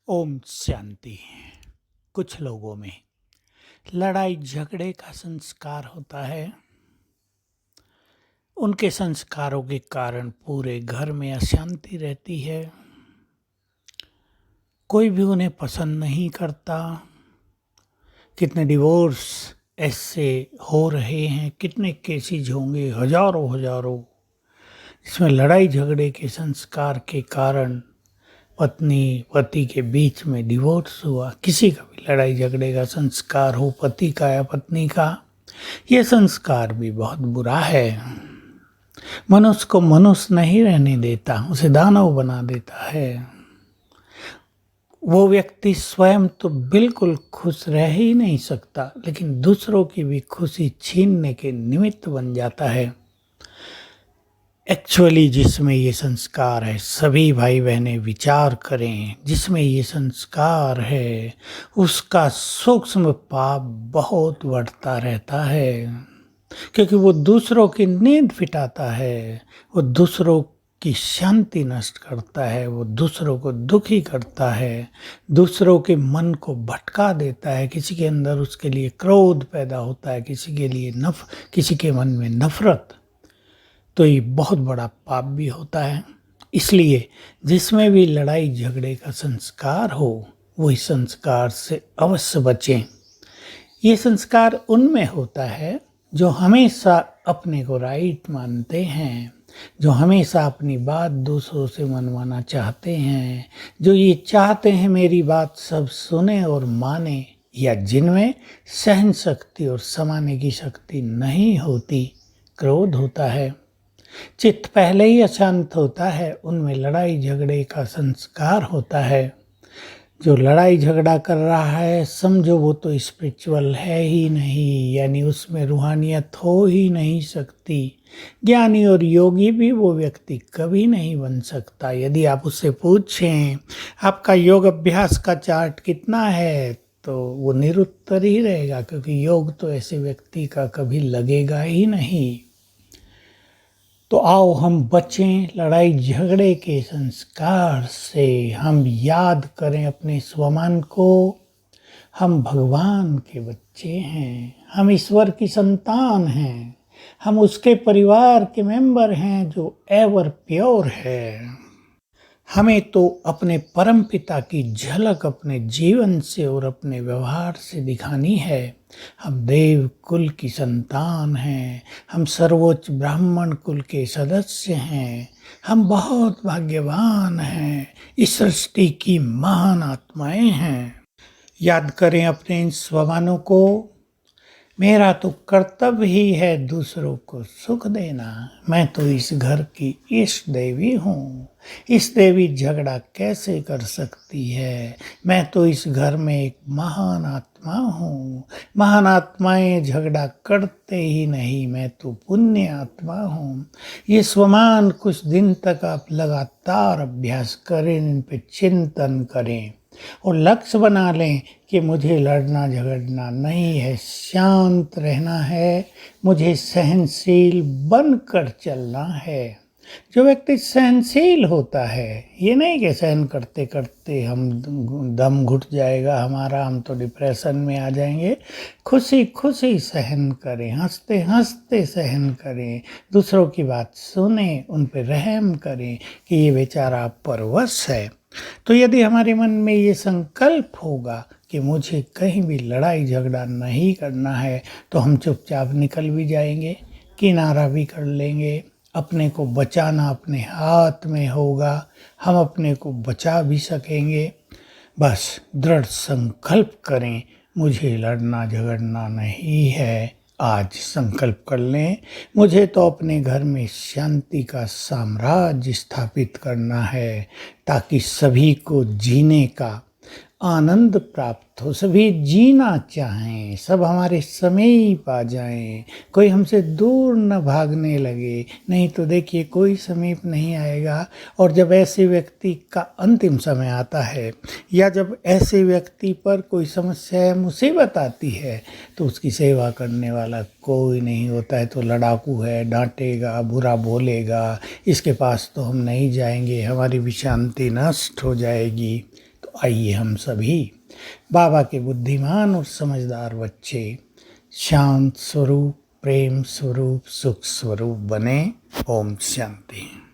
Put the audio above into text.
ओम शांति। कुछ लोगों में लड़ाई झगड़े का संस्कार होता है। उनके संस्कारों के कारण पूरे घर में अशांति रहती है। कोई भी उन्हें पसंद नहीं करता। कितने डिवोर्स ऐसे हो रहे हैं, कितने केसेज होंगे, हजारों हजारों, इसमें लड़ाई झगड़े के संस्कार के कारण पत्नी पति के बीच में डिवोर्स हुआ। किसी का भी लड़ाई झगड़े का संस्कार हो, पति का या पत्नी का, यह संस्कार भी बहुत बुरा है। मनुष्य को मनुष्य नहीं रहने देता, उसे दानव बना देता है। वो व्यक्ति स्वयं तो बिल्कुल खुश रह ही नहीं सकता, लेकिन दूसरों की भी खुशी छीनने के निमित्त बन जाता है। एक्चुअली जिसमें ये संस्कार है, सभी भाई बहनें विचार करें, जिसमें ये संस्कार है उसका सूक्ष्म पाप बहुत बढ़ता रहता है, क्योंकि वो दूसरों की नींद फिटाता है, वो दूसरों की शांति नष्ट करता है, वो दूसरों को दुखी करता है, दूसरों के मन को भटका देता है। किसी के अंदर उसके लिए क्रोध पैदा होता है, किसी के मन में नफरत, तो ये बहुत बड़ा पाप भी होता है। इसलिए जिसमें भी लड़ाई झगड़े का संस्कार हो, वही संस्कार से अवश्य बचें। ये संस्कार उनमें होता है जो हमेशा अपने को राइट मानते हैं, जो हमेशा अपनी बात दूसरों से मनवाना चाहते हैं, जो ये चाहते हैं मेरी बात सब सुने और माने, या जिनमें सहन शक्ति और समाने की शक्ति नहीं होती, क्रोध होता है, चित्त पहले ही अशांत होता है, उनमें लड़ाई झगड़े का संस्कार होता है। जो लड़ाई झगड़ा कर रहा है, समझो वो तो स्पिरिचुअल है ही नहीं, यानी उसमें रूहानियत हो ही नहीं सकती। ज्ञानी और योगी भी वो व्यक्ति कभी नहीं बन सकता। यदि आप उससे पूछें आपका योग अभ्यास का चार्ट कितना है, तो वो निरुत्तर ही रहेगा, क्योंकि योग तो ऐसे व्यक्ति का कभी लगेगा ही नहीं। तो आओ हम बचें लड़ाई झगड़े के संस्कार से। हम याद करें अपने स्वमान को। हम भगवान के बच्चे हैं, हम ईश्वर की संतान हैं, हम उसके परिवार के मेंबर हैं जो एवर प्योर है। हमें तो अपने परम पिता की झलक अपने जीवन से और अपने व्यवहार से दिखानी है। हम देव कुल की संतान हैं, हम सर्वोच्च ब्राह्मण कुल के सदस्य हैं, हम बहुत भाग्यवान हैं, इस सृष्टि की महान आत्माएं हैं। याद करें अपने इन स्वमानों को। मेरा तो कर्तव्य ही है दूसरों को सुख देना। मैं तो इस घर की इष्ट देवी हूँ। इस देवी झगड़ा कैसे कर सकती है? मैं तो इस घर में एक महान आत्मा हूँ। महान आत्माएं झगड़ा करते ही नहीं, मैं तो पुण्य आत्मा हूँ। ये स्वमान कुछ दिन तक आप लगातार अभ्यास करें, इन पे चिंतन करें और लक्ष्य बना लें कि मुझे लड़ना झगड़ना नहीं है, शांत रहना है, मुझे सहनशील बनकर चलना है। जो व्यक्ति सहनशील होता है, ये नहीं कि सहन करते करते हम दम घुट जाएगा हमारा, हम तो डिप्रेशन में आ जाएंगे। खुशी खुशी सहन करें, हंसते हंसते सहन करें, दूसरों की बात सुने, उन पर रहम करें कि ये बेचारा परवश है। तो यदि हमारे मन में ये संकल्प होगा कि मुझे कहीं भी लड़ाई झगड़ा नहीं करना है, तो हम चुपचाप निकल भी जाएंगे, किनारा भी कर लेंगे। अपने को बचाना अपने हाथ में होगा, हम अपने को बचा भी सकेंगे। बस दृढ़ संकल्प करें, मुझे लड़ना झगड़ना नहीं है। आज संकल्प कर लें, मुझे तो अपने घर में शांति का साम्राज्य स्थापित करना है, ताकि सभी को जीने का आनंद प्राप्त हो, सभी जीना चाहें, सब हमारे समीप आ जाएं, कोई हमसे दूर न भागने लगे। नहीं तो देखिए कोई समीप नहीं आएगा। और जब ऐसे व्यक्ति का अंतिम समय आता है, या जब ऐसे व्यक्ति पर कोई समस्या या मुसीबत आती है, तो उसकी सेवा करने वाला कोई नहीं होता है। तो लड़ाकू है, डांटेगा, बुरा बोलेगा, इसके पास तो हम नहीं जाएंगे, हमारी भी शांति नष्ट हो जाएगी। तो आइए हम सभी बाबा के बुद्धिमान और समझदार बच्चे शांत स्वरूप, प्रेम स्वरूप, सुख स्वरूप बने। ओम शांति।